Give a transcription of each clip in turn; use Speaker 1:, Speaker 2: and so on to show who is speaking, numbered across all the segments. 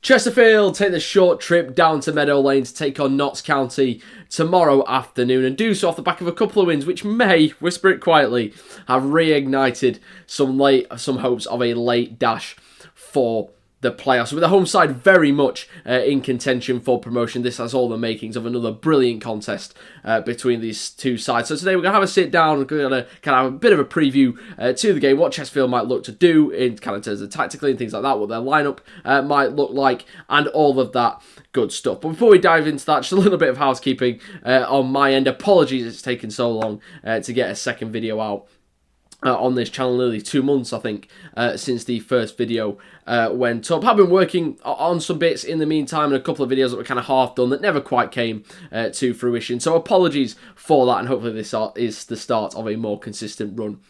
Speaker 1: Chesterfield take the short trip down to Meadow Lane to take on Notts County tomorrow afternoon and do so off the back of a couple of wins which may, whisper it quietly, have reignited some hopes of a late dash for the playoffs. With the home side very much in contention for promotion, this has all the makings of another brilliant contest between these two sides. So today we're going to have a sit down, we're going to kind of have a bit of a preview to the game, what Chesterfield might look to do in kind of terms of tactically and things like that, what their lineup might look like, and all of that good stuff. But before we dive into that, just a little bit of housekeeping on my end. Apologies it's taken so long to get a second video out on this channel. Nearly 2 months, I think, since the first video went up. I've been working on some bits in the meantime, and a couple of videos that were kind of half done that never quite came to fruition. So apologies for that, and hopefully this is the start of a more consistent run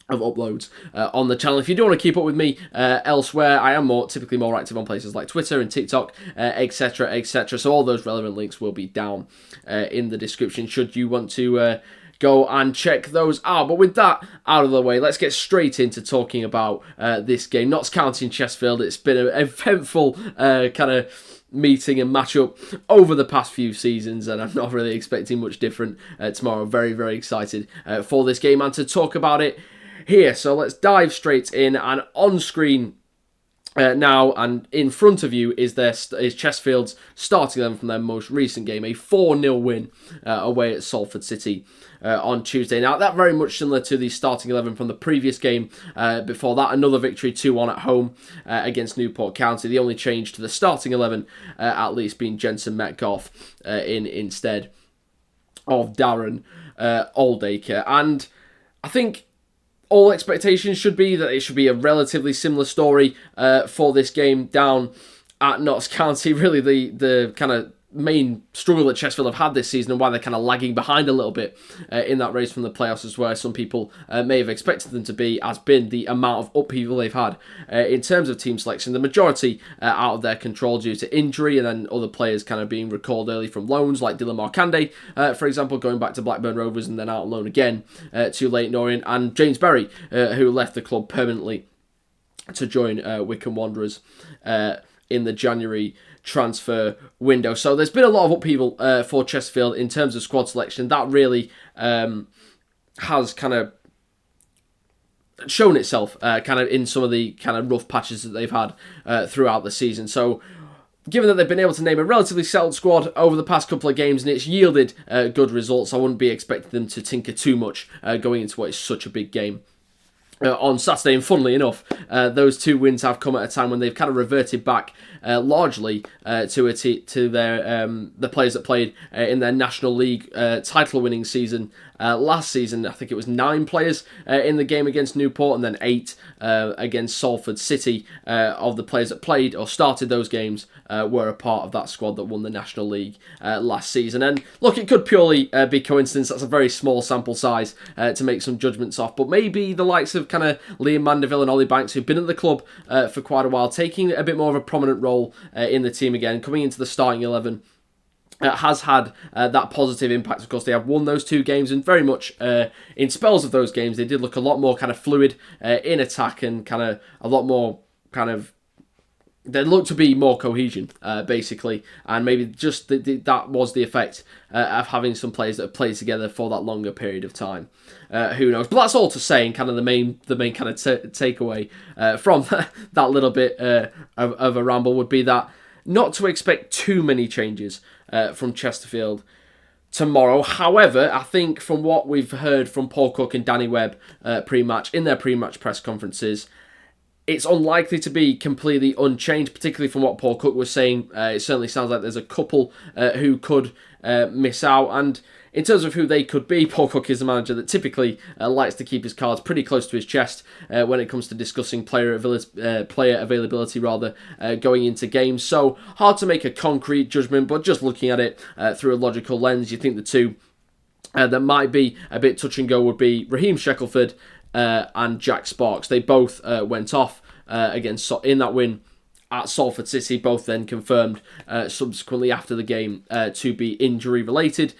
Speaker 1: of uploads on the channel. If you do want to keep up with me elsewhere, I am typically more active on places like Twitter and TikTok, etc, etc. So all those relevant links will be down in the description should you want to go and check those out. But with that out of the way, let's get straight into talking about this game. Notts County and Chesterfield. It's been an eventful kind of meeting and matchup over the past few seasons, and I'm not really expecting much different tomorrow. Very, very excited for this game and to talk about it here. So let's dive straight in, and on screen now and in front of you is Chesterfield's starting 11 from their most recent game, a 4-0 win away at Salford City on Tuesday. Now, that very much similar to the starting 11 from the previous game. Before that, another victory 2-1 at home against Newport County. The only change to the starting 11, at least, being Jensen Metcalf instead of Darren Oldacre. And I think all expectations should be that it should be a relatively similar story for this game down at Notts County. Really, the kind of main struggle that Chesterfield have had this season, and why they're kind of lagging behind a little bit in that race from the playoffs, is where some people may have expected them to be, has been the amount of upheaval they've had in terms of team selection. The majority out of their control due to injury, and then other players kind of being recalled early from loans, like Dylan Markande, for example, going back to Blackburn Rovers and then out on loan again to Leyton Orient, and James Berry, who left the club permanently to join Wycombe Wanderers in the January transfer window. So there's been a lot of upheaval for Chesterfield in terms of squad selection. That really has kind of shown itself kind of in some of the kind of rough patches that they've had throughout the season. So given that they've been able to name a relatively settled squad over the past couple of games and it's yielded good results, I wouldn't be expecting them to tinker too much going into what is such a big game on Saturday. And funnily enough, those 2 wins have come at a time when they've kind of reverted back largely to their the players that played in their National League title-winning season last season. I think it was 9 players in the game against Newport, and then 8 against Salford City of the players that played or started those games were a part of that squad that won the National League last season. And look, it could purely be coincidence. That's a very small sample size to make some judgments off, but maybe the likes of kind of Liam Mandeville and Ollie Banks, who've been at the club for quite a while, taking a bit more of a prominent role in the team again, coming into the starting 11, has had that positive impact. Of course, they have won those 2 games, and very much in spells of those games, they did look a lot more kind of fluid in attack, and kind of a lot more kind of, there looked to be more cohesion, basically, and maybe just that was the effect of having some players that have played together for that longer period of time. Who knows? But that's all to say, and kind of the main kind of takeaway from that little bit of a ramble would be that not to expect too many changes from Chesterfield tomorrow. However, I think from what we've heard from Paul Cook and Danny Webb pre-match, in their pre-match press conferences, it's unlikely to be completely unchanged, particularly from what Paul Cook was saying. It certainly sounds like there's a couple who could miss out. And in terms of who they could be, Paul Cook is a manager that typically likes to keep his cards pretty close to his chest when it comes to discussing player availability going into games. So hard to make a concrete judgment, but just looking at it through a logical lens, you think the two that might be a bit touch and go would be Raheem Shackelford and Jack Sparks. They both went off in that win at Salford City, both then confirmed subsequently after the game to be injury-related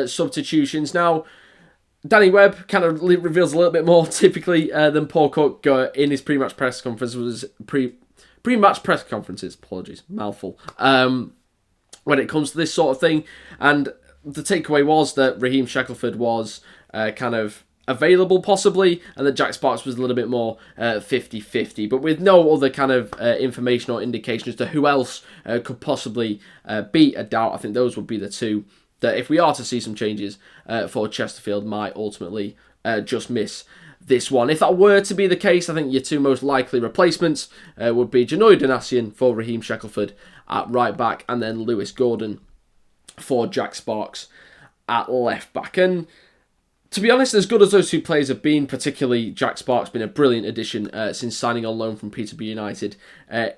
Speaker 1: substitutions. Now, Danny Webb kind of reveals a little bit more typically than Paul Cook in his pre-match press conference. Was pretty pre-match press conferences. Apologies, mouthful. When it comes to this sort of thing, and the takeaway was that Raheem Shackelford was kind of available possibly, and that Jack Sparks was a little bit more 50-50, but with no other kind of information or indication as to who else could possibly be a doubt. I think those would be the two that, if we are to see some changes for Chesterfield, might ultimately just miss this one. If that were to be the case, I think your two most likely replacements would be Janoy Donatian for Raheem Shackelford at right back, and then Lewis Gordon for Jack Sparks at left back. And to be honest, as good as those two players have been, particularly Jack Sparks been a brilliant addition since signing on loan from Peterborough United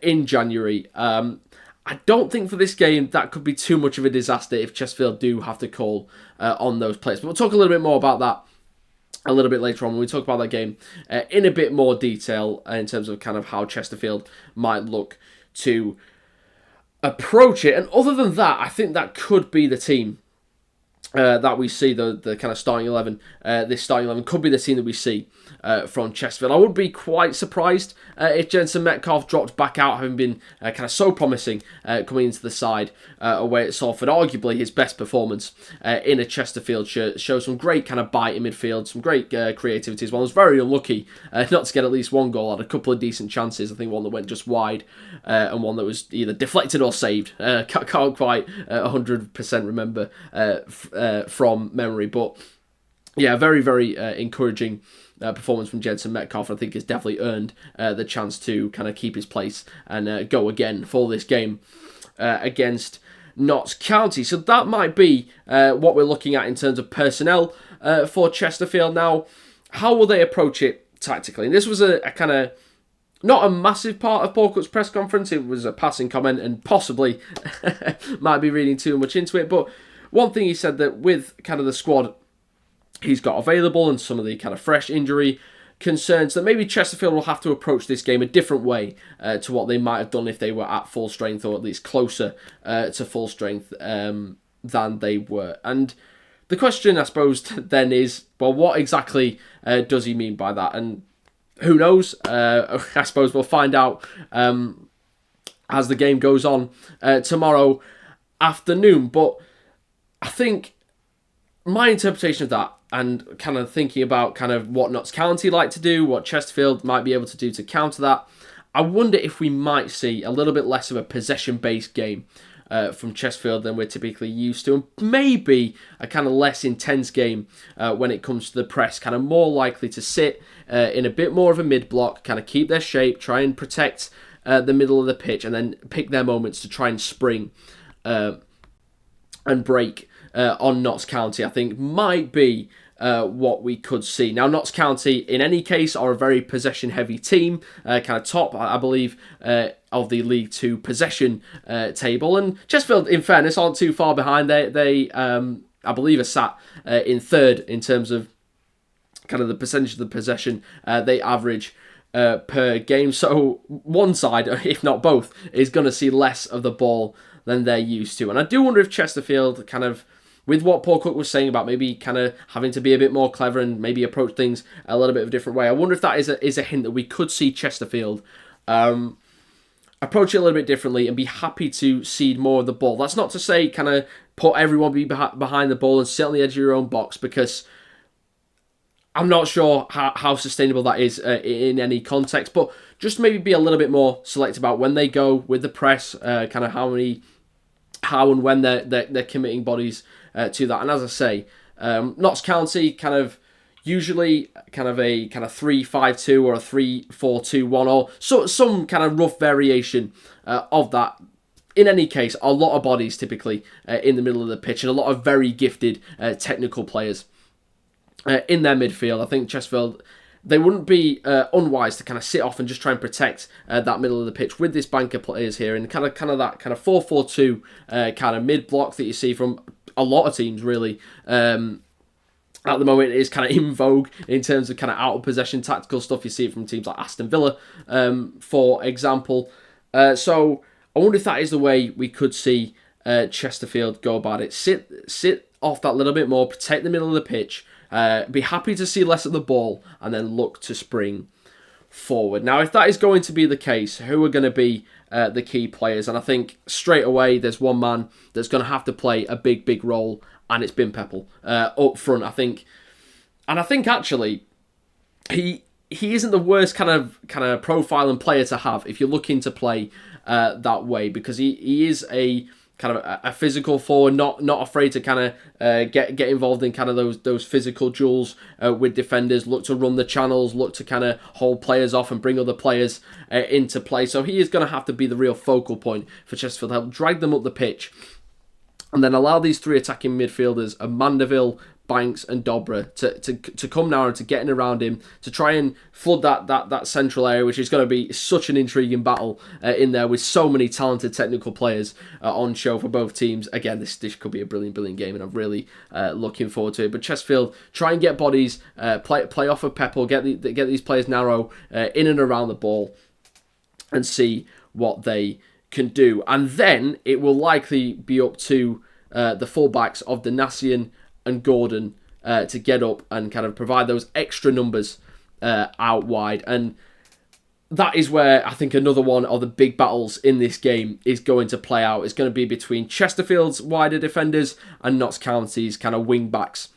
Speaker 1: in January. I don't think for this game that could be too much of a disaster if Chesterfield do have to call on those players. But we'll talk a little bit more about that a little bit later on when we talk about that game in a bit more detail in terms of kind of how Chesterfield might look to approach it. And other than that, I think that could be the team that we see, the kind of starting 11. This starting 11 could be the team that we see from Chesterfield. I would be quite surprised if Jensen Metcalf dropped back out, having been kind of so promising coming into the side away at Salford. Arguably his best performance in a Chesterfield shirt. Shows some great kind of bite in midfield, some great creativity as well. I was very unlucky not to get at least one goal. Had a couple of decent chances. I think one that went just wide and one that was either deflected or saved. Can't quite 100% remember from memory, but yeah, very, very encouraging performance from Jensen Metcalf. I think has definitely earned the chance to kind of keep his place and go again for this game against Notts County. So that might be what we're looking at in terms of personnel for Chesterfield. Now, how will they approach it tactically? And this was a kind of not a massive part of Paul Cook's press conference. It was a passing comment and possibly might be reading too much into it, but one thing he said that with kind of the squad he's got available and some of the kind of fresh injury concerns, that maybe Chesterfield will have to approach this game a different way to what they might have done if they were at full strength, or at least closer to full strength than they were. And the question, I suppose, then is, well, what exactly does he mean by that? And who knows? I suppose we'll find out as the game goes on tomorrow afternoon. But I think my interpretation of that, and kind of thinking about kind of what Notts County like to do, what Chesterfield might be able to do to counter that, I wonder if we might see a little bit less of a possession-based game from Chesterfield than we're typically used to, and maybe a kind of less intense game when it comes to the press, kind of more likely to sit in a bit more of a mid-block, kind of keep their shape, try and protect the middle of the pitch, and then pick their moments to try and spring and break on Notts County. I think might be what we could see. Now, Notts County, in any case, are a very possession-heavy team, kind of top, I believe, of the League Two possession table. And Chesterfield, in fairness, aren't too far behind. They I believe, are sat in third in terms of kind of the percentage of the possession they average per game. So one side, if not both, is going to see less of the ball than they're used to. And I do wonder if Chesterfield kind of, with what Paul Cook was saying about maybe kind of having to be a bit more clever and maybe approach things a little bit of a different way, I wonder if that is a hint that we could see Chesterfield approach it a little bit differently and be happy to cede more of the ball. That's not to say kind of put everyone behind the ball and sit on the edge of your own box, because I'm not sure how sustainable that is in any context, but just maybe be a little bit more selective about when they go with the press, kind of how and when they're committing bodies to that. And as I say, Notts County kind of usually kind of a kind of 3-5-2 or a 3-4-2-1 or some kind of rough variation of that. In any case, a lot of bodies typically in the middle of the pitch, and a lot of very gifted technical players in their midfield. I think Chesterfield, they wouldn't be unwise to kind of sit off and just try and protect that middle of the pitch with this bank of players here, and kind of that kind of 4-4-2 kind of mid block that you see from a lot of teams really. At the moment, it is kind of in vogue in terms of kind of out of possession tactical stuff. You see it from teams like Aston Villa, for example. So I wonder if that is the way we could see Chesterfield go about it. Sit off that little bit more, protect the middle of the pitch. Be happy to see less of the ball, and then look to spring forward. Now, if that is going to be the case, who are going to be the key players? And I think straight away there's one man that's going to have to play a big role, and it's been Peppel up front, I think. And I think actually he isn't the worst kind of profile and player to have if you're looking to play that way, because he is a kind of a physical forward, not afraid to kind of get involved in kind of those physical duels with defenders, look to run the channels, look to kind of hold players off and bring other players into play. So he is going to have to be the real focal point for Chesterfield, help drag them up the pitch, and then allow these three attacking midfielders of Mandeville, Banks and Dobra to come now and to get in around him, to try and flood that central area, which is going to be such an intriguing battle in there with so many talented technical players on show for both teams. Again, this could be a brilliant game, and I'm really looking forward to it. But Chesterfield try and get bodies, play off of Peppel, get these players narrow in and around the ball, and see what they can do. And then it will likely be up to the fullbacks of Donasian and Gordon to get up and kind of provide those extra numbers out wide. And that is where I think another one of the big battles in this game is going to play out. It's going to be between Chesterfield's wider defenders and Notts County's kind of wing backs,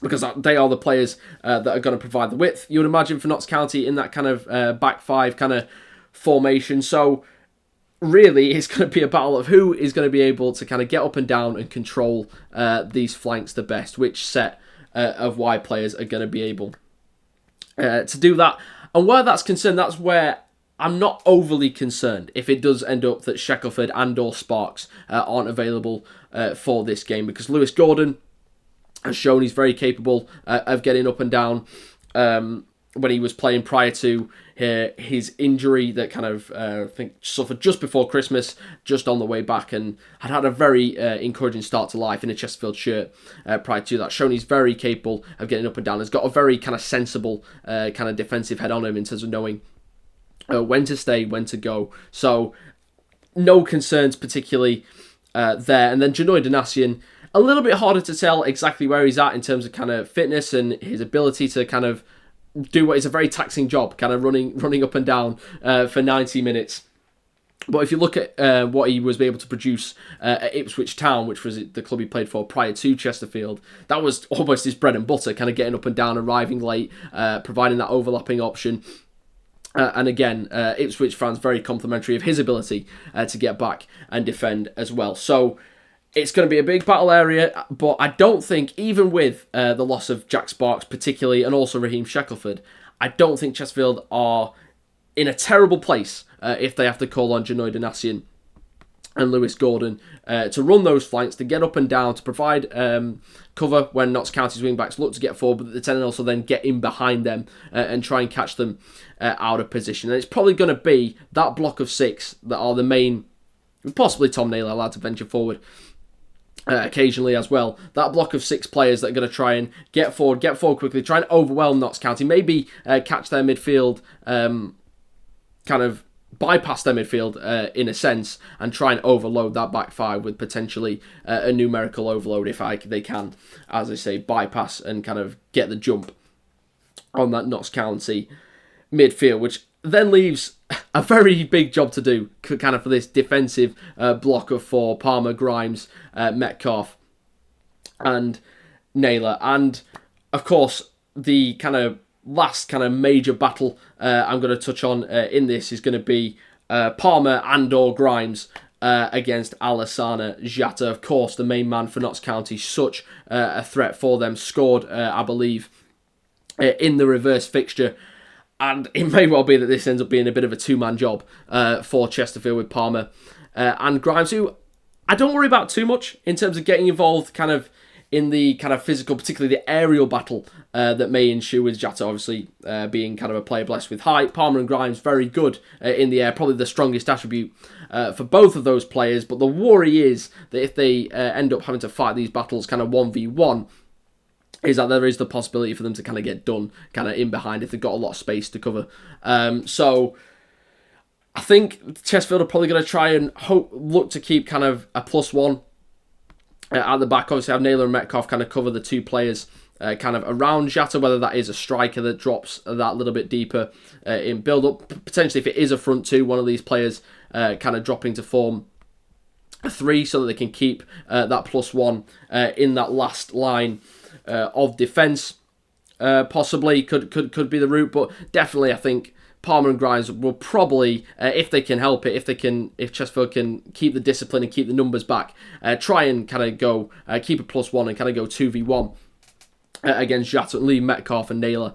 Speaker 1: because they are the players that are going to provide the width, you would imagine, for Notts County in that kind of back five kind of formation. So really, it's going to be a battle of who is going to be able to kind of get up and down and control these flanks the best, which set of wide players are going to be able to do that. And where that's concerned, that's where I'm not overly concerned if it does end up that Shackelford and or Sparks aren't available for this game, because Lewis Gordon has shown he's very capable of getting up and down when he was playing prior to his injury that kind of I think suffered just before Christmas, just on the way back, and had a very encouraging start to life in a Chesterfield shirt prior to that. Shown he's very capable of getting up and down. Has got a very kind of sensible kind of defensive head on him in terms of knowing when to stay, when to go. So no concerns particularly there. And then Janoy Donasian, a little bit harder to tell exactly where he's at in terms of kind of fitness and his ability to kind of do what is a very taxing job, kind of running up and down for 90 minutes. But if you look at what he was able to produce at Ipswich Town, which was the club he played for prior to Chesterfield, that was almost his bread and butter, kind of getting up and down, arriving late, providing that overlapping option. And again, Ipswich fans very complimentary of his ability to get back and defend as well. So it's going to be a big battle area, but I don't think, even with the loss of Jack Sparks particularly, and also Raheem Shackelford, I don't think Chesterfield are in a terrible place if they have to call on Janoy Donasian and Lewis Gordon to run those flanks, to get up and down, to provide cover when Notts County's wing-backs look to get forward, but they tend to also then get in behind them and try and catch them out of position. And it's probably going to be that block of six that are the main, possibly Tom Naylor allowed to venture forward occasionally as well. That block of six players that are going to try and get forward quickly, try and overwhelm Notts County, maybe catch their midfield, kind of bypass their midfield in a sense, and try and overload that back five with potentially a numerical overload if they can, as I say, bypass and kind of get the jump on that Notts County midfield, which then leaves a very big job to do for this defensive block of four: Palmer, Grimes, Metcalf and Naylor. And of course, the kind of last kind of major battle I'm going to touch on in this is going to be Palmer and or Grimes against Alassane Jatta. Of course, the main man for Notts County, such a threat for them, scored, I believe, in the reverse fixture. And it may well be that this ends up being a bit of a two-man job for Chesterfield with Palmer and Grimes, who I don't worry about too much in terms of getting involved kind of in the kind of physical, particularly the aerial battle that may ensue, with Jatta obviously being kind of a player blessed with height. Palmer and Grimes very good in the air, probably the strongest attribute for both of those players. But the worry is that if they end up having to fight these battles kind of 1v1, is that there is the possibility for them to kind of get done kind of in behind if they've got a lot of space to cover. So I think Chesterfield are probably going to try and look to keep kind of a +1 at the back. Obviously have Naylor and Metcalf kind of cover the two players kind of around Jata, whether that is a striker that drops that little bit deeper in build-up. Potentially, if it is a front two, one of these players kind of dropping to form a 3 so that they can keep that +1 in that last line of defence. Possibly could be the route, but definitely I think Palmer and Grimes will probably, if they can help it, if Chesterfield can keep the discipline and keep the numbers back, try and kind of go keep a +1 and kind of go 2v1 against Jata, and leave Metcalf and Naylor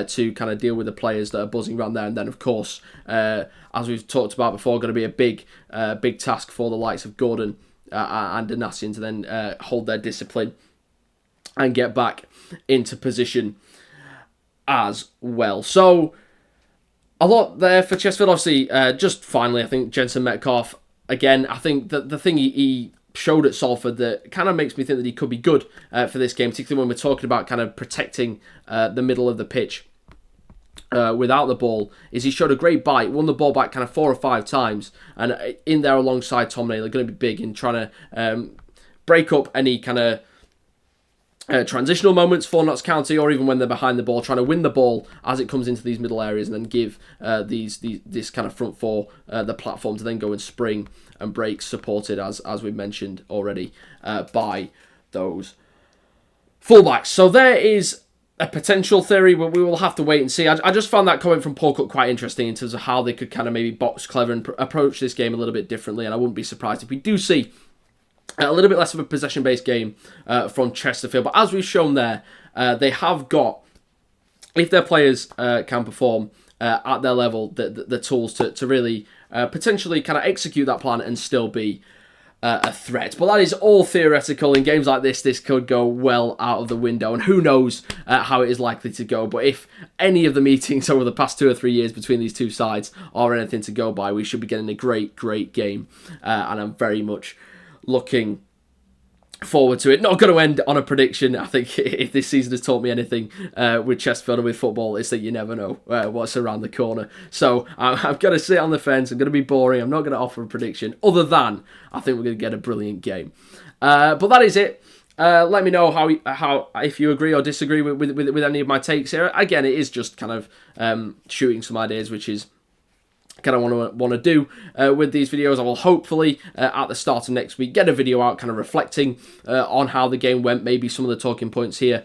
Speaker 1: to kind of deal with the players that are buzzing around there. And then, of course, as we've talked about before, going to be a big task for the likes of Gordon and Donasian to then hold their discipline and get back into position as well. So, a lot there for Chesterfield. Obviously, just finally, I think Jensen Metcalf, again, I think that the thing he showed at Salford that kind of makes me think that he could be good for this game, particularly when we're talking about kind of protecting the middle of the pitch without the ball, is he showed a great bite, won the ball back kind of 4 or 5 times, and in there alongside Tom Naylor, going to be big in trying to break up any kind of transitional moments for Notts County, or even when they're behind the ball, trying to win the ball as it comes into these middle areas, and then give this kind of front four the platform to then go and spring and break, supported as we've mentioned already by those fullbacks. So there is a potential theory, but we will have to wait and see. I just found that comment from Paul Cook quite interesting in terms of how they could kind of maybe box clever and approach this game a little bit differently, and I wouldn't be surprised if we do see a little bit less of a possession-based game from Chesterfield. But as we've shown there, they have got, if their players can perform at their level, the tools to really potentially kind of execute that plan and still be a threat. But that is all theoretical. In games like this could go well out of the window, and who knows how it is likely to go. But if any of the meetings over the past 2 or 3 years between these two sides are anything to go by, we should be getting a great game, and I'm very much looking forward to it. Not going to end on a prediction. I think if this season has taught me anything with Chesterfield and with football, it's that you never know what's around the corner. So I'm going to sit on the fence. I'm going to be boring. I'm not going to offer a prediction other than I think we're going to get a brilliant game. But that is it. Let me know how if you agree or disagree with any of my takes here. Again, it is just kind of shooting some ideas, which is kind of want to do with these videos. I will hopefully at the start of next week get a video out kind of reflecting on how the game went, maybe some of the talking points here,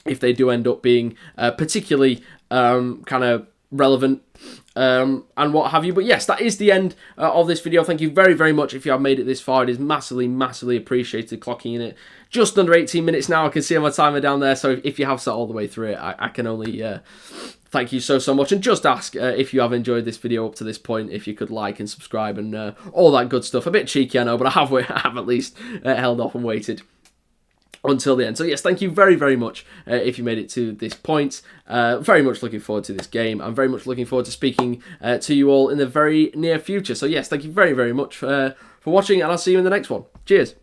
Speaker 1: if they do end up being particularly kind of relevant and what have you. But yes, that is the end of this video. Thank you very much if you have made it this far. It is massively appreciated. Clocking in it just under 18 minutes now. I can see on my timer down there, so if you have sat all the way through it, I can only thank you so much, and just ask if you have enjoyed this video up to this point, if you could like and subscribe and all that good stuff. A bit cheeky, I know, but I have at least held off and waited until the end. So yes, thank you very much if you made it to this point. Very much looking forward to this game. I'm very much looking forward to speaking to you all in the very near future. So yes, thank you very much for watching, and I'll see you in the next one. Cheers.